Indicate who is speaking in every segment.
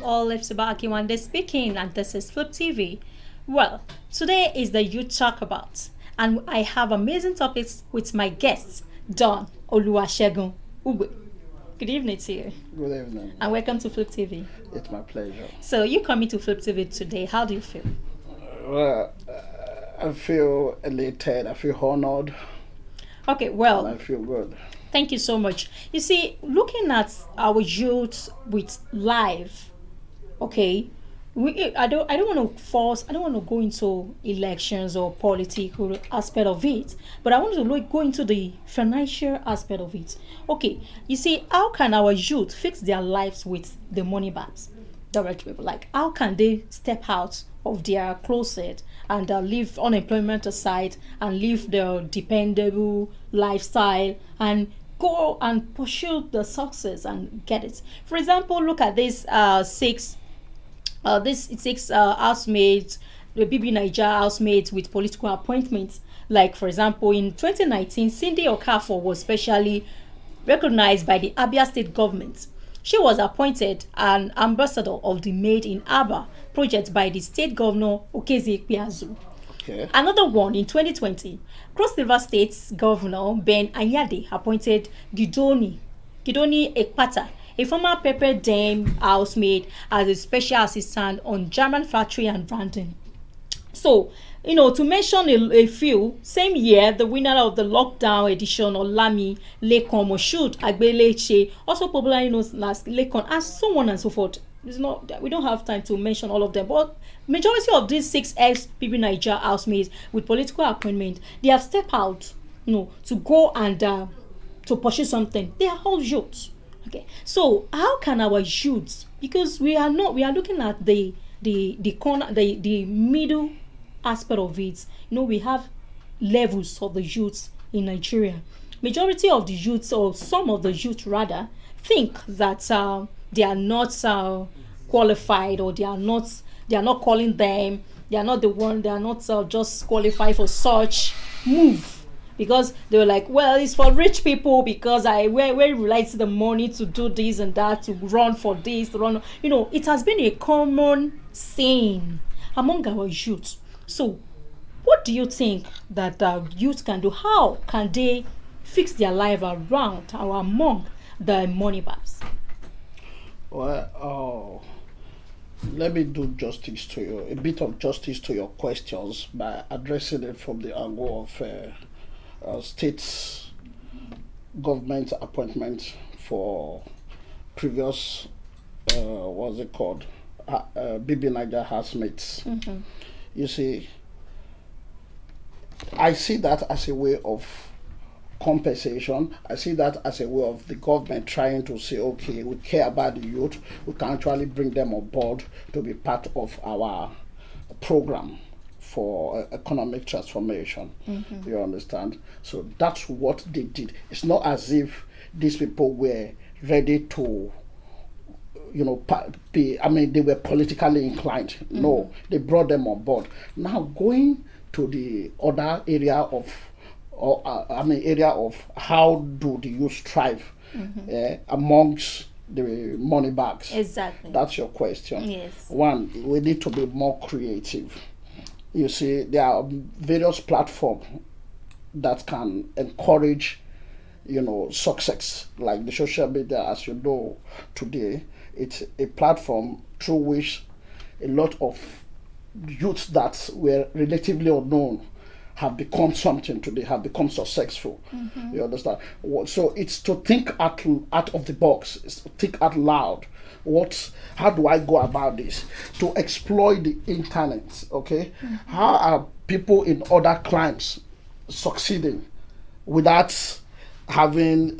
Speaker 1: all, it's about Akiwande speaking, and this is Flip TV. Well, today is the Youth Talk About, and I have amazing topics with my guests, Don Oluwasegun Ugwe. Good evening to you.
Speaker 2: Good evening.
Speaker 1: And welcome to Flip TV.
Speaker 2: It's my pleasure.
Speaker 1: So, you coming to Flip TV today, how do you feel?
Speaker 2: Well, I feel elated, I feel honored.
Speaker 1: Okay, well,
Speaker 2: and I feel good.
Speaker 1: Thank you so much. You see, looking at our youth with life, okay, I don't want to force. I don't want to go into elections or political aspect of it, but I want to go into the financial aspect of it. Okay, you see, how can our youth fix their lives with the money bags? Direct people, like how can they step out of their closet and leave unemployment aside and live their dependable lifestyle and go and pursue the success and get it. For example, look at this six housemates, the BB Niger housemates with political appointments. Like for example, in 2019, Cindy Okafor was specially recognized by the Abia State government. She was appointed an ambassador of the Made in Aba project by the state governor Okezi Ikpeazu.
Speaker 2: Okay.
Speaker 1: Another one in 2020, Cross River State's governor Ben Anyade appointed Gidoni Ekpata, a former Pepper Dam housemaid, as a special assistant on German factory and branding. So, to mention a few, same year, the winner of the lockdown edition, Olami Lekon Moshood Agbeleche, also popularly known as Lekon, and so on and so forth. We don't have time to mention all of them, but majority of these 6 ex-BB Niger housemates with political appointment, they have stepped out, to go and to pursue something. They are all youths. Okay, so how can our youths? Because we are looking at the corner, the middle aspect of it. We have levels of the youths in Nigeria. Majority of the youths, or some of the youth rather, think that they are not qualified, or they are not calling them, they are not the one, they are not just qualified for such move, because they were like, well, it's for rich people, because where relates the money to do this and that, to run for this, to run. It has been a common saying among our youth. So what do you think that youth can do? How can they fix their life around or among the money bags?
Speaker 2: Well, let me do a bit of justice to your questions by addressing it from the angle of state's government appointment for previous, what's it called, BB Niger housemates.
Speaker 1: Mm-hmm.
Speaker 2: You see, I see that as a way of compensation. I see that as a way of the government trying to say, okay, we care about the youth, we can actually bring them on board to be part of our program for economic transformation.
Speaker 1: Mm-hmm.
Speaker 2: You understand? So that's what they did. It's not as if these people were ready to they were politically inclined. Mm-hmm. No, they brought them on board. Now going to the other area of how do the youth strive amongst the money bags.
Speaker 1: Exactly.
Speaker 2: That's your question.
Speaker 1: Yes.
Speaker 2: One, we need to be more creative. You see, there are various platforms that can encourage, success, like the social media, as you know, today. It's a platform through which a lot of youths that were relatively unknown have become something today, have become successful. Mm-hmm. You understand? So it's to think out of the box, it's to think out loud. How do I go about this? To exploit the internet, okay? Mm-hmm. How are people in other climes succeeding without having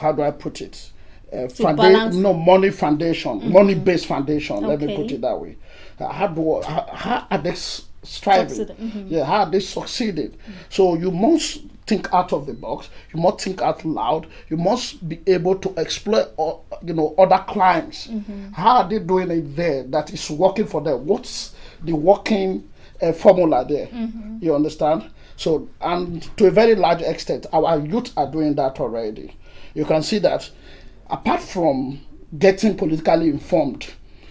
Speaker 2: how do I put it? Money foundation, mm-hmm. money-based foundation. Okay. Let me put it that way. How are they striving? Mm-hmm. Yeah, how are they succeeded? Mm-hmm. So you must think out of the box. You must think out loud. You must be able to explore, other clients. Mm-hmm. How are they doing it there? That is working for them. What's the working formula there? Mm-hmm. You understand? So, and to a very large extent, our youth are doing that already. You can see that apart from getting politically informed,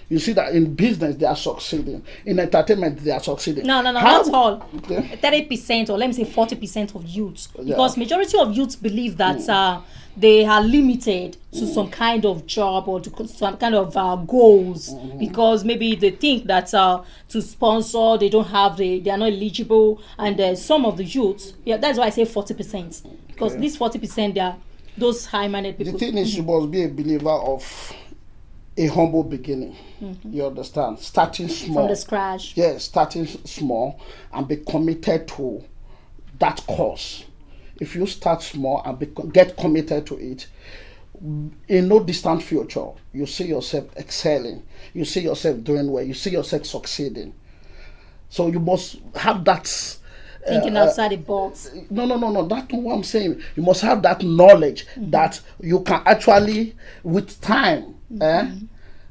Speaker 2: you see that in business they are succeeding, in entertainment they are succeeding.
Speaker 1: No, not all. 30% or let me say 40% of youths, because majority of youths believe that they are limited to some kind of job or to some kind of goals, because maybe they think that to sponsor they don't have they are not eligible, and some of the youths, that's why I say 40%, because these 40% they are those high-minded people.
Speaker 2: The thing is, you must be a believer of a humble beginning. You understand? Starting small.
Speaker 1: From the scratch.
Speaker 2: Yes, starting small and be committed to that cause. If you start small and get committed to it, in no distant future, you see yourself excelling. You see yourself doing well. You see yourself succeeding. So you must have that
Speaker 1: thinking outside the box.
Speaker 2: No. That's not what I'm saying. You must have that knowledge that you can actually, with time,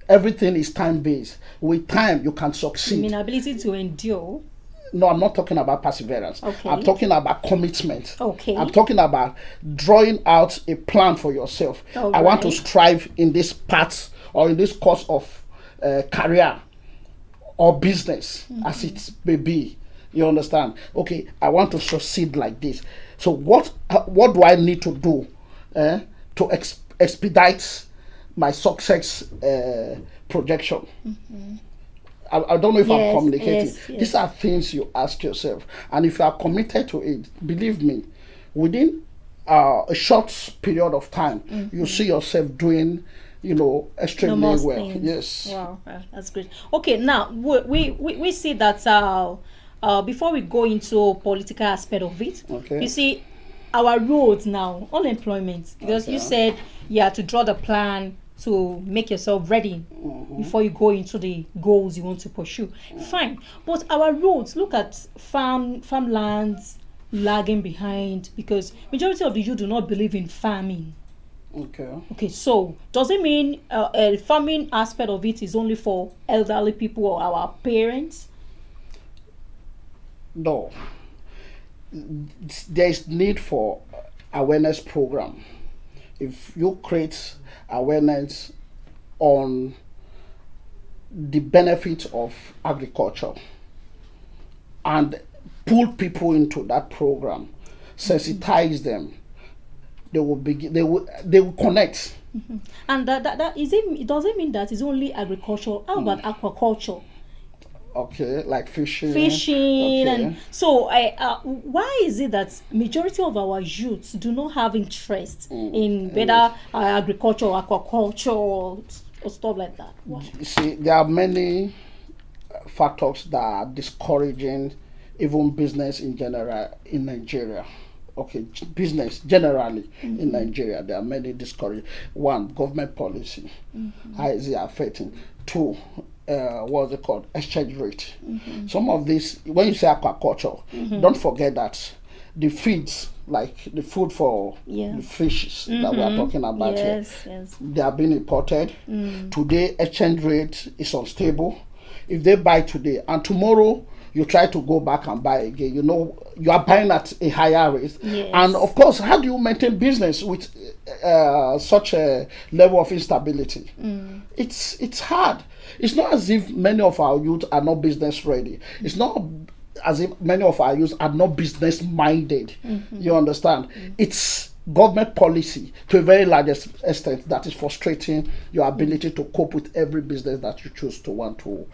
Speaker 2: everything is time-based. With time, you can succeed.
Speaker 1: You mean ability to endure?
Speaker 2: No, I'm not talking about perseverance.
Speaker 1: Okay.
Speaker 2: I'm talking about commitment.
Speaker 1: Okay.
Speaker 2: I'm talking about drawing out a plan for yourself. I want to strive in this path or in this course of career or business, as it may be. You understand? Okay, I want to succeed like this. So what do I need to do to expedite my success projection? I don't know if I'm communicating.
Speaker 1: Yes.
Speaker 2: These are things you ask yourself. And if you are committed to it, believe me, within a short period of time, you see yourself doing, extremely well.
Speaker 1: Things.
Speaker 2: Yes.
Speaker 1: Wow, that's great. Okay, now we see that before we go into political aspect of it, you see our roads now, unemployment, because you said to draw the plan to make yourself ready before you go into the goals you want to pursue. Fine, but our roads, look at farmlands lagging behind, because majority of the youth do not believe in farming. Okay, so does it mean a farming aspect of it is only for elderly people or our parents?
Speaker 2: No, there is need for awareness program. If you create awareness on the benefits of agriculture and pull people into that program, sensitize them, they will connect.
Speaker 1: And that is it. Does it mean that it's only agriculture? How about aquaculture?
Speaker 2: Okay, like fishing.
Speaker 1: And so why is it that majority of our youths do not have interest in better agriculture or aquaculture or stuff like that? Wow.
Speaker 2: You see, there are many factors that are discouraging even business in general in Nigeria. Okay, business generally in Nigeria, there are many discouraging. One, government policy. How is it affecting? Two, what's it called? Exchange rate. Some of this, when you say aquaculture, don't forget that the feeds, like the food for the fishes that we are talking about here, they are being imported. Today, exchange rate is unstable. If they buy today and tomorrow you try to go back and buy again, you are buying at a higher rate. And of course, how do you maintain business with such a level of instability? It's hard. It's not as if many of our youth are not business ready. It's not as if many of our youth are not business minded. You understand? It's government policy to a very large extent that is frustrating your ability to cope with every business that you choose to want to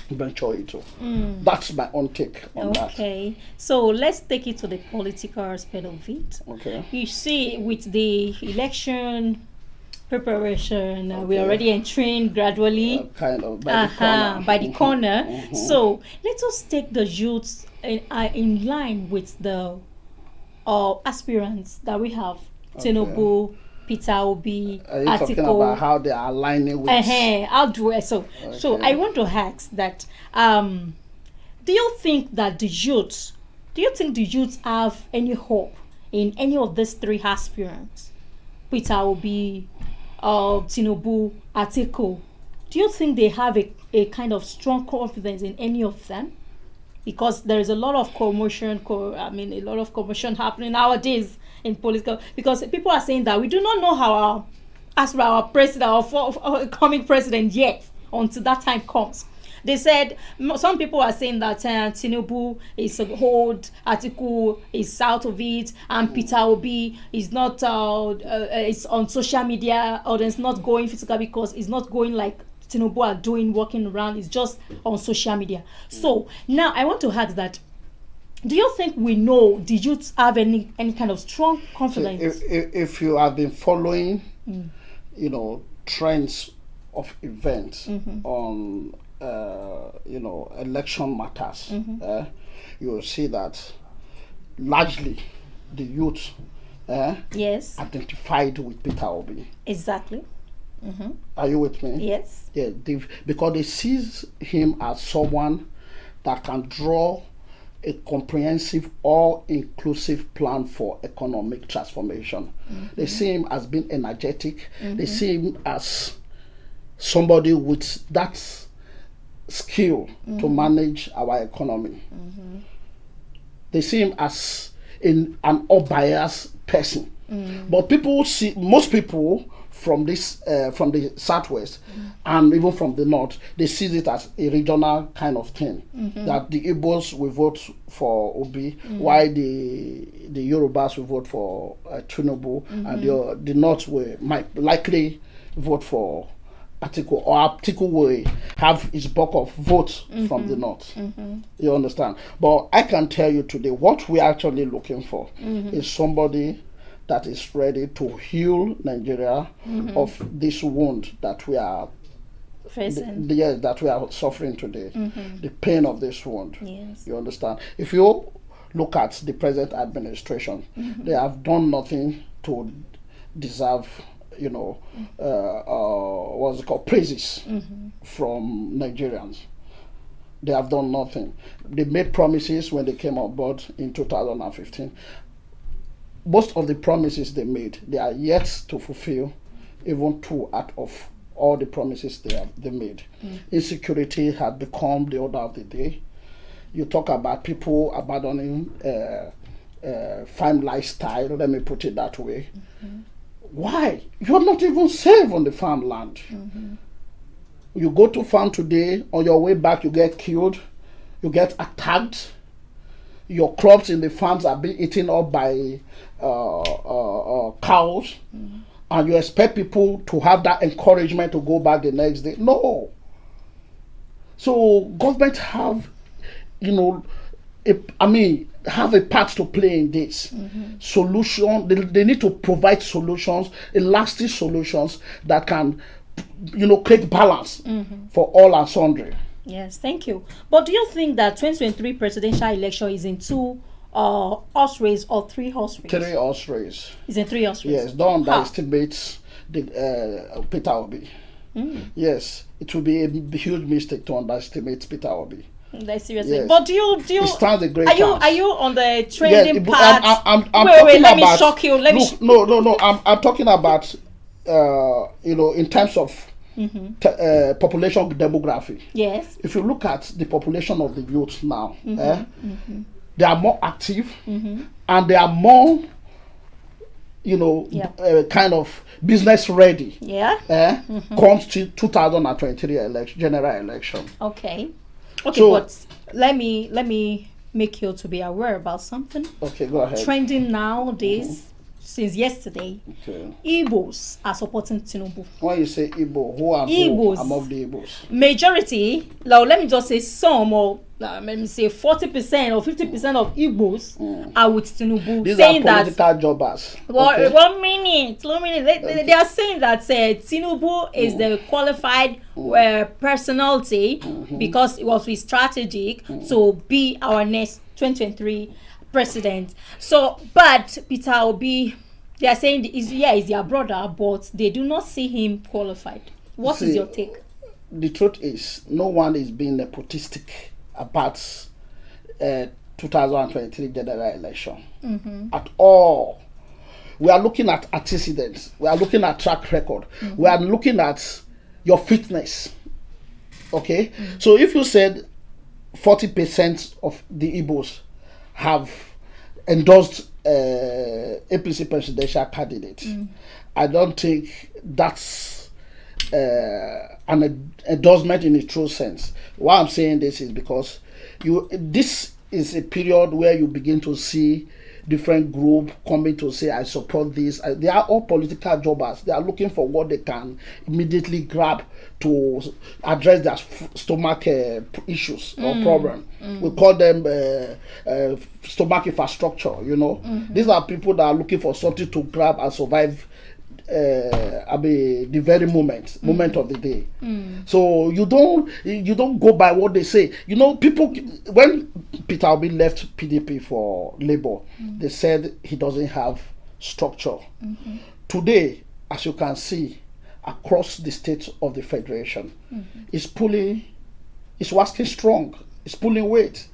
Speaker 2: venture into. That's my own take on that.
Speaker 1: Okay, so let's take it to the political aspect of it.
Speaker 2: Okay.
Speaker 1: You see, with the election preparation, we're already entering gradually
Speaker 2: kind of by the
Speaker 1: corner. So let us take the youths in line with the aspirants that we have. Tinubu, Peter Obi,
Speaker 2: Are you
Speaker 1: atiku.
Speaker 2: talking about how they are aligning with?
Speaker 1: How do I? So I want to ask that. Do you think that the youths have any hope in any of these three aspirants? Peter Obi, Tinubu, atiku. Do you think they have a kind of strong confidence in any of them? Because there is a lot of commotion happening nowadays in political, because people are saying that we do not know how as for our president, our coming president, yet until that time comes. They said some people are saying that Tinubu is old, Atiku is out of it, and Peter Obi is not is on social media, or is not going physical because it's not going like Tinubu are doing, walking around. It's just on social media. So now I want to ask that: do you think we know the youths have any kind of strong confidence?
Speaker 2: So if you have been following, trends of events on election matters, you will see that largely the youth
Speaker 1: Yes.
Speaker 2: identified with Peter Obi.
Speaker 1: Exactly.
Speaker 2: Are you with me?
Speaker 1: Yes.
Speaker 2: Yeah, because they see him as someone that can draw a comprehensive, all-inclusive plan for economic transformation. They see him as being energetic. They see him as somebody with that skill to manage our economy. They see him as an unbiased person. But most people from the southwest and even from the north, they see it as a regional kind of thing. That the Igbos will vote for Obi, while the Yorubas will vote for Tinubu, and the north might likely vote for Atiku, or Atiku will have his bulk of votes from the north. You understand? But I can tell you today, what we're actually looking for is somebody that is ready to heal Nigeria of this wound that we are
Speaker 1: facing.
Speaker 2: that we are suffering today. The pain of this wound.
Speaker 1: Yes.
Speaker 2: You understand? If you look at the present administration, they have done nothing to deserve, what's it called, praises from Nigerians. They have done nothing. They made promises when they came on board in 2015. Most of the promises they made, they are yet to fulfill even 2 out of all the promises they made. Insecurity had become the order of the day. You talk about people abandoning farm lifestyle, let me put it that way. Why? You're not even safe on the farmland. You go to farm today, on your way back you get killed, you get attacked. Your crops in the farms are being eaten up by cows, and you expect people to have that encouragement to go back the next day. No. So government have, have a part to play in this. Solution, they need to provide solutions, lasting solutions that can, create balance for all and sundry.
Speaker 1: Yes, thank you. But do you think that 2023 presidential election is in 2 horse race or 3 horse race?
Speaker 2: 3 horse race.
Speaker 1: Is in 3 horse race.
Speaker 2: Yes, don't underestimate the Peter Obi. Yes, it will be a huge mistake to underestimate Peter Obi.
Speaker 1: Like, seriously.
Speaker 2: Yes.
Speaker 1: But do you
Speaker 2: It stands a great
Speaker 1: are
Speaker 2: chance.
Speaker 1: you on the trending part?
Speaker 2: I'm
Speaker 1: wait, let
Speaker 2: talking
Speaker 1: me shock you.
Speaker 2: No. I'm talking about in terms of population demography.
Speaker 1: Yes.
Speaker 2: If you look at the population of the youth now, they are more active and they are more, kind of business ready.
Speaker 1: Yeah.
Speaker 2: Comes to 2023 general election.
Speaker 1: Okay. Okay,
Speaker 2: So-
Speaker 1: but let me make you to be aware about something.
Speaker 2: Okay, go ahead.
Speaker 1: Trending nowadays, since yesterday,
Speaker 2: Okay.
Speaker 1: Igbos are supporting Tinubu.
Speaker 2: When you say Igbo, who are
Speaker 1: Igbos.
Speaker 2: who among the Igbos?
Speaker 1: Majority, now let me just say some, or let me say 40% or 50% of Igbos are with Tinubu,
Speaker 2: These
Speaker 1: saying
Speaker 2: are
Speaker 1: that.
Speaker 2: political jobbers.
Speaker 1: Well,
Speaker 2: Okay.
Speaker 1: 1 minute. They are saying that Tinubu is the qualified personality because it was strategic to be our next 2023 president. So, but Peter Obi, they are saying he's their brother, but they do not see him qualified. What is your take?
Speaker 2: The truth is, no one is being nepotistic about 2023 general election at all. We are looking at antecedents. We are looking at track record. We are looking at your fitness. Okay? So if you said 40% of the Igbos have endorsed APC presidential candidate. I don't think that's an endorsement in the true sense. Why I'm saying this is because this is a period where you begin to see different group coming to say, I support this. They are all political jobbers. They are looking for what they can immediately grab to address their stomach issues or problem. We call them stomach infrastructure, you know. These are people that are looking for something to grab and survive the very moment of the day. So you don't go by what they say. You know, people, when Peter Obi left PDP for Labour, they said he doesn't have structure. Today, as you can see, across the states of the federation, it's waxing strong. It's pulling weight.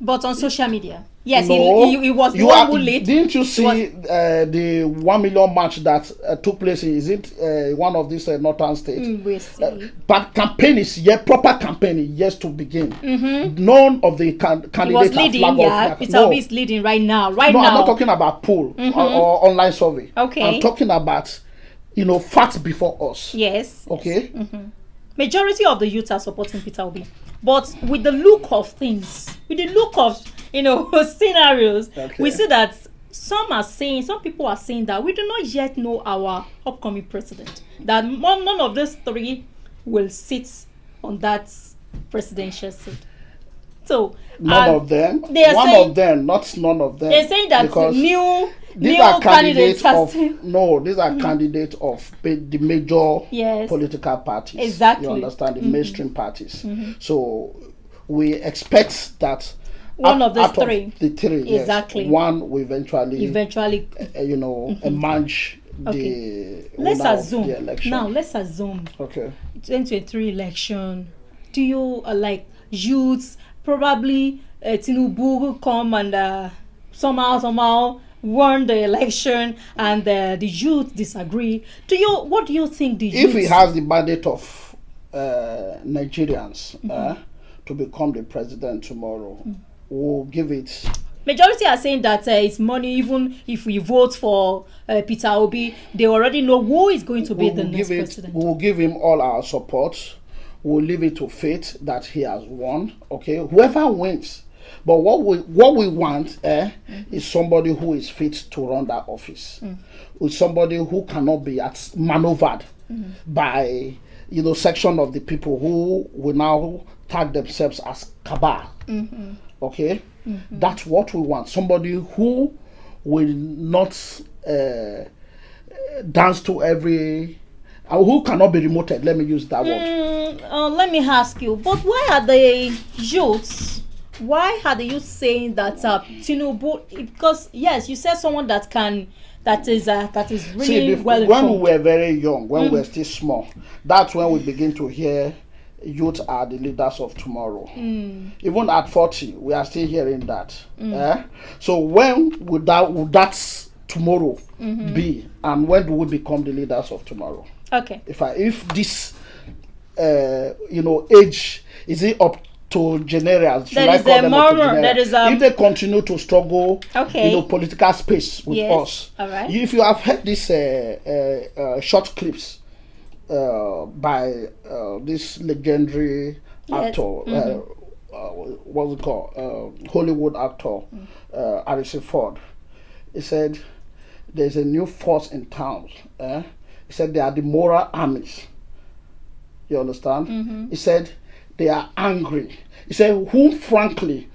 Speaker 1: But on social media, yes,
Speaker 2: no,
Speaker 1: he was the one who led.
Speaker 2: Didn't you see the 1 million march that took place in, is it one of these northern states? But campaign is yet, proper campaign is yet to begin. None of the candidates
Speaker 1: was leading, Peter Obi is leading right now. No,
Speaker 2: I'm not talking about poll or online survey.
Speaker 1: Okay.
Speaker 2: I'm talking about, facts before us.
Speaker 1: Yes.
Speaker 2: Okay.
Speaker 1: Majority of the youth are supporting Peter Obi. But with the look of things, with the look of, scenarios, we see that some people are saying that we do not yet know our upcoming president. That none of these three will sit on that presidential seat. So
Speaker 2: none of them. Not none of them.
Speaker 1: They're saying that
Speaker 2: these are candidates of the major political parties.
Speaker 1: Exactly.
Speaker 2: You understand, the mainstream parties. So we expect that
Speaker 1: one of the
Speaker 2: three,
Speaker 1: exactly,
Speaker 2: one will eventually emerge.
Speaker 1: Okay. Let's assume
Speaker 2: the election.
Speaker 1: Now let's assume
Speaker 2: 2023
Speaker 1: election. Do you youths, probably tinubu come and somehow won the election, and the youth disagree? What do you think the youth,
Speaker 2: if he has the mandate of Nigerians to become the president tomorrow, we'll give it.
Speaker 1: Majority are saying that it's money. Even if we vote for Peter Obi, they already know who is going to be the next president.
Speaker 2: We'll give him all our support. We'll leave it to fate that he has won. Okay, whoever wins. But what we want is somebody who is fit to run that office. With somebody who cannot be maneuvered by section of the people who will now tag themselves as cabal. Okay, that's what we want. Somebody who will not dance to every. Who cannot be remoted. Let me use that word.
Speaker 1: Let me ask you. But why are the youths? Why are the youth saying that tinubu? Because yes, you said someone that is really well informed.
Speaker 2: When we were very young, when we were still small, that's when we begin to hear youth are the leaders of tomorrow. Even at 40, we are still hearing that. So when would that tomorrow be, and when do we become the leaders of tomorrow?
Speaker 1: Okay.
Speaker 2: If this age, is it up to generals?
Speaker 1: If
Speaker 2: they continue to struggle, political space with us.
Speaker 1: All right.
Speaker 2: If you have heard this short clips by this legendary actor, what's it called? Hollywood actor, Harrison Ford. He said, "There's a new force in town." He said they are the moral armies. You understand? He said they are angry. He said, whom frankly,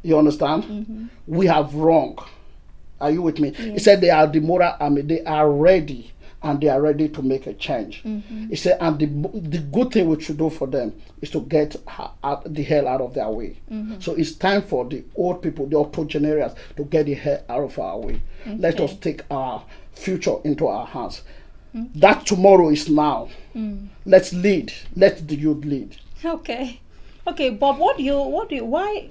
Speaker 2: you understand, we have wrong. Are you with me? He said they are the moral army. They are ready, and they are ready to make a change. He said, and the good thing we should do for them is to get the hell out of their way. So it's time for the old people, the octogenarians, to get the hell out of our way. Let us take our future into our hands. That tomorrow is now. Let's lead. Let the youth lead.
Speaker 1: Okay, Bob. Why?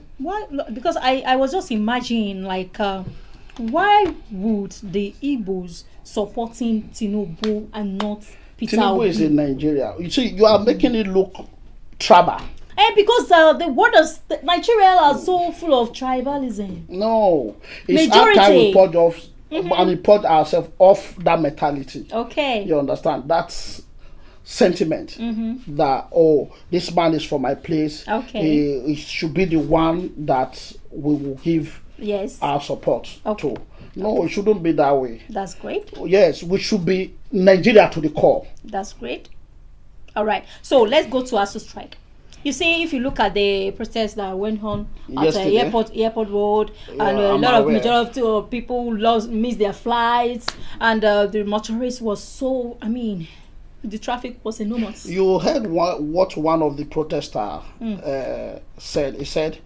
Speaker 1: Because I was just imagining, why would the Igbos supporting Tinubu and not Peter Obi?
Speaker 2: Tinubu is in Nigeria. You see, you are making it look tribal.
Speaker 1: And because the waters, Nigeria are so full of tribalism.
Speaker 2: No, it's
Speaker 1: Majority.
Speaker 2: our time we purge off, and we purge ourselves off that mentality.
Speaker 1: Okay.
Speaker 2: You understand? That's sentiment that, this man is from my place.
Speaker 1: Okay.
Speaker 2: He should be the one that we will give
Speaker 1: Yes.
Speaker 2: our support
Speaker 1: Okay.
Speaker 2: to. No, it shouldn't be that way.
Speaker 1: That's great.
Speaker 2: Yes, we should be Nigeria to the core.
Speaker 1: That's great. All right. So let's go to ASU strike. You see, if you look at the protests that went on at
Speaker 2: Yesterday.
Speaker 1: airport road,
Speaker 2: Yeah,
Speaker 1: and a
Speaker 2: I'm
Speaker 1: lot of
Speaker 2: aware.
Speaker 1: majority of people missed their flights, and the motorist was so. I mean, the traffic was enormous.
Speaker 2: You heard what one of the protesters said. He said,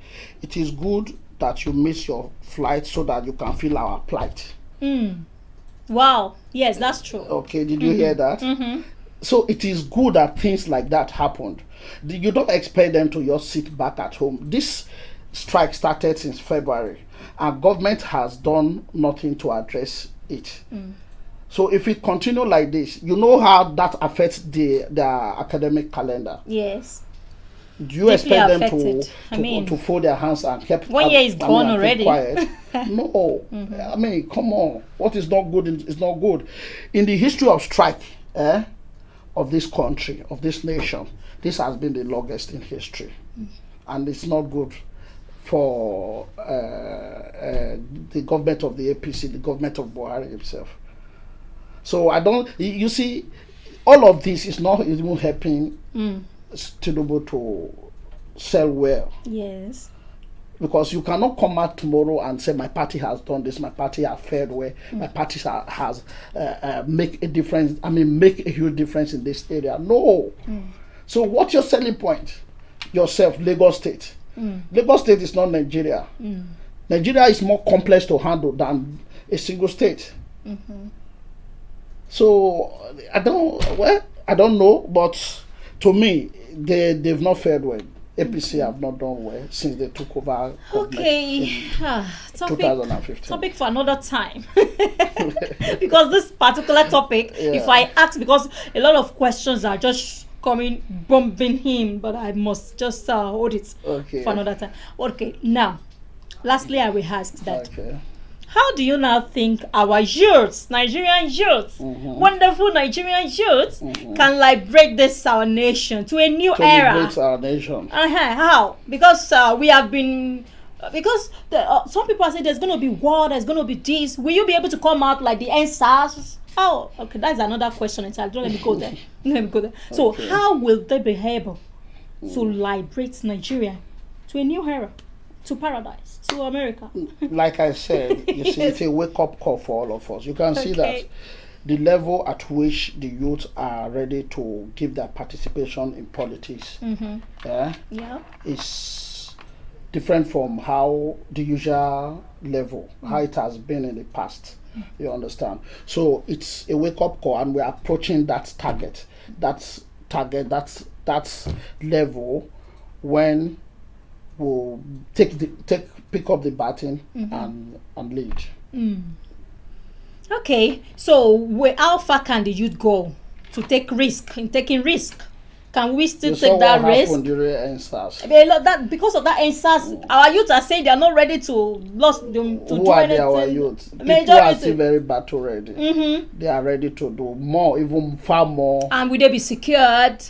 Speaker 2: "It is good that you miss your flight so that you can feel our plight."
Speaker 1: Wow. Yes, that's true.
Speaker 2: Okay, did you hear that? So it is good that things like that happened. You don't expect them to just sit back at home. This strike started since February, and government has done nothing to address it. So if it continue like this, you know how that affects their academic calendar.
Speaker 1: Yes.
Speaker 2: Do you expect them
Speaker 1: affected. I mean,
Speaker 2: to fold their hands and keep
Speaker 1: 1 year is gone already.
Speaker 2: Quiet? No. I mean, come on. What is not good is not good. In the history of strike of this country, of this nation, this has been the longest in history. And it's not good for the government of the APC, the government of Buhari himself. So you see, all of this is not even helping tinubu to sell well.
Speaker 1: Yes.
Speaker 2: Because you cannot come out tomorrow and say my party has done this, my party has fared well, my party has make a difference. I mean, make a huge difference in this area. No. So what's your selling point? Yourself, Lagos State. Lagos State is not Nigeria. Nigeria is more complex to handle than a single state. So I don't know, but to me, they've not fared well. APC have not done well since they took over.
Speaker 1: Okay, topic
Speaker 2: 2015.
Speaker 1: Topic for another time. Because this particular topic, if I ask, because a lot of questions are just coming, bombing him, but I must just hold it for another time. Okay, now, lastly, I will ask that.
Speaker 2: Okay.
Speaker 1: How do you now think our youths, Nigerian youths, wonderful Nigerian youths, can liberate this our nation to a new era?
Speaker 2: Liberate our nation.
Speaker 1: How? Because we have been, because some people are saying there's going to be war, there's going to be this. Will you be able to come out like the NSAS? How? Okay, that's another question entirely. Don't let me go there. Let me go there. So how will they be able to liberate Nigeria to a new era? To paradise, to America.
Speaker 2: Like I said, you see, it's a wake-up call for all of us. You can see that the level at which the youth are ready to give their participation in politics is different from how the usual level, how it has been in the past. You understand? So it's a wake-up call, and we're approaching that target. That's level when will pick up the baton and lead.
Speaker 1: Okay, so how far can the youth go to take risk? In taking risk, can we still take that risk? Because of that NSAS, our youth are saying they are not ready to
Speaker 2: Who are they, our youth? People are still very battle ready. They are ready to do more, even far more.
Speaker 1: And will they be secured?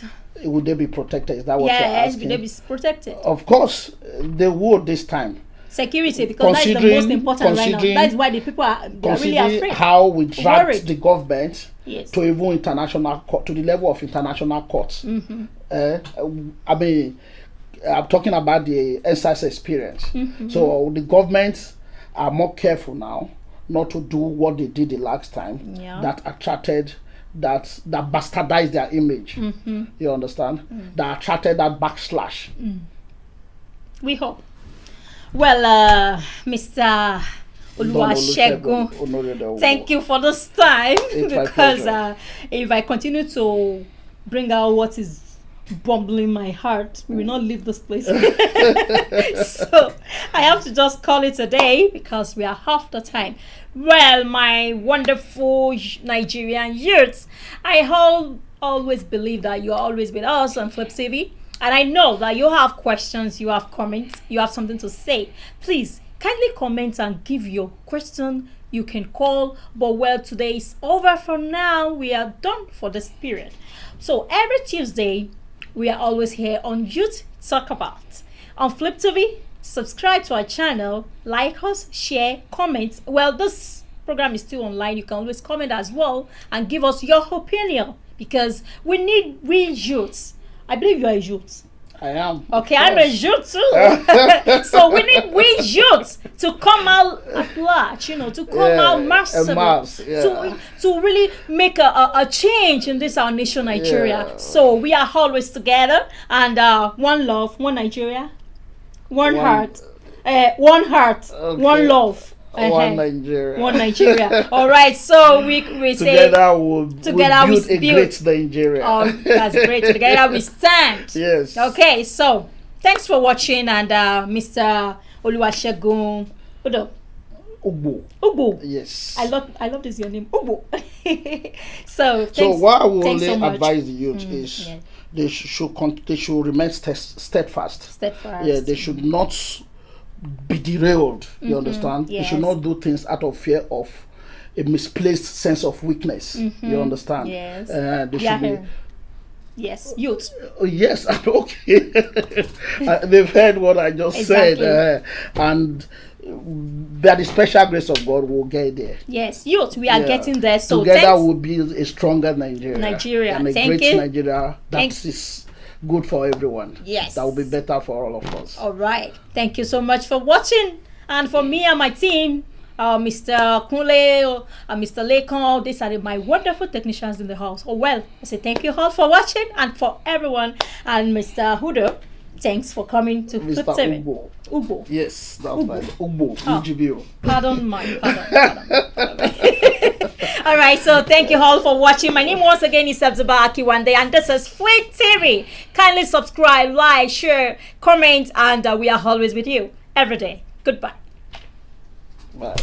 Speaker 2: Would they be protected? Is that what you're asking?
Speaker 1: Yes, will they be protected?
Speaker 2: Of course, they would this time.
Speaker 1: Security, because that's the most important right now. That's why the people are really afraid.
Speaker 2: How we dragged the government
Speaker 1: to
Speaker 2: even international court, to the level of international courts. I mean, I'm talking about the NSAS experience. So the governments are more careful now not to do what they did the last time that attracted that bastardized their image. You understand? That attracted that backslash.
Speaker 1: We hope. Well, Mr. Oluwasegun, thank you for this time. Because if I continue to bring out what is bubbling my heart, we will not leave this place. So I have to just call it a day because we are half the time. Well, my wonderful Nigerian youths, I always believe that you are always with us on Flip TV. And I know that you have questions, you have comments, you have something to say. Please kindly comment and give your question. You can call. But well, today is over for now. We are done for this period. So every Tuesday, we are always here on Youth Talk About. On Flip TV, subscribe to our channel, like us, share, comment. Well, this program is still online. You can always comment as well and give us your opinion, because we need real youths. I believe you are a youth.
Speaker 2: I am.
Speaker 1: Okay, I'm a youth too. So we need we youths to come out at large, to come out massively, to really make a change in this our nation, Nigeria.
Speaker 2: Yeah.
Speaker 1: So we are always together, and one love, one Nigeria, one heart, one heart,
Speaker 2: Okay.
Speaker 1: one love.
Speaker 2: One Nigeria.
Speaker 1: One Nigeria. All right. So we say
Speaker 2: together we'll build a great Nigeria.
Speaker 1: Oh, that's great. Together we stand.
Speaker 2: Yes.
Speaker 1: Okay. So thanks for watching, and Mr. Oluwasegun Ugbo.
Speaker 2: Yes.
Speaker 1: I love this your name, Ugbo. So
Speaker 2: what I will
Speaker 1: thanks
Speaker 2: only
Speaker 1: so much.
Speaker 2: advise the youth is they should remain steadfast.
Speaker 1: Steadfast.
Speaker 2: Yeah, they should not be derailed. You understand?
Speaker 1: Yes.
Speaker 2: They should not do things out of fear of a misplaced sense of weakness. You understand?
Speaker 1: Yes.
Speaker 2: They should be.
Speaker 1: Yes, youth.
Speaker 2: Yes, okay. They've heard what I just said, and by the special grace of God, we'll get there.
Speaker 1: Yes, youth, we are getting there. So
Speaker 2: together we'll build a stronger Nigeria. And a
Speaker 1: Thank
Speaker 2: great
Speaker 1: you.
Speaker 2: Nigeria that is good for everyone.
Speaker 1: Yes.
Speaker 2: That will be better for all of us.
Speaker 1: All right. Thank you so much for watching. And for me and my team, Mr. Kunle, Mr. Lekon, these are my wonderful technicians in the house. Oh, well, I say thank you all for watching, and for everyone. And Mr. Hudo, thanks for coming to
Speaker 2: Mr.
Speaker 1: Flip 7.
Speaker 2: Ugbo. Yes, that's right. Ugbo. UGBO.
Speaker 1: Pardon. All right, so thank you all for watching. My name once again is Abdullah Akiwande, and this is Flip TV. Kindly subscribe, like, share, comment, and we are always with you every day. Goodbye.
Speaker 2: Bye.